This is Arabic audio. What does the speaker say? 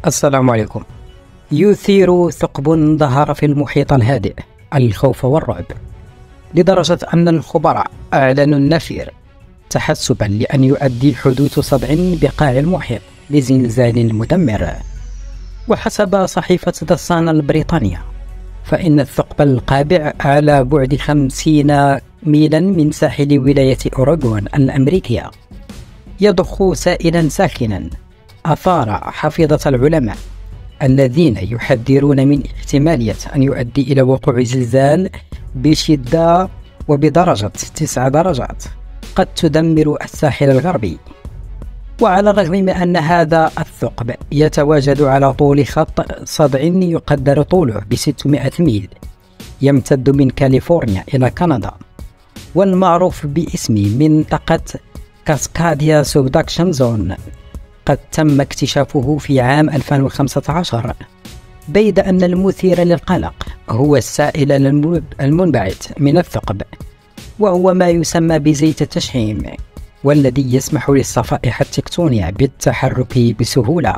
السلام عليكم. يثير ثقب ظهر في المحيط الهادئ الخوف والرعب، لدرجة أن الخبراء أعلنوا النفير تحسبا لأن يؤدي حدوث صدع بقاع المحيط لزلزال مدمر. وحسب صحيفة ذا صن البريطانية، فإن الثقب القابع على بعد 50 ميلا من ساحل ولاية أوروغون الأمريكية يضخ سائلا ساخنا أثار حفيظة العلماء الذين يحذرون من احتمالية أن يؤدي إلى وقوع زلزال بشدة وبدرجة 9 درجات قد تدمر الساحل الغربي. وعلى الرغم من أن هذا الثقب يتواجد على طول خط صدع يقدر طوله ب600 ميل يمتد من كاليفورنيا إلى كندا، والمعروف باسم منطقة كاسكاديا سبدكشن زون، قد تم اكتشافه في عام 2015، بيد أن المثير للقلق هو السائل المنبعث من الثقب، وهو ما يسمى بزيت التشحيم، والذي يسمح للصفائح التكتونية بالتحرك بسهولة.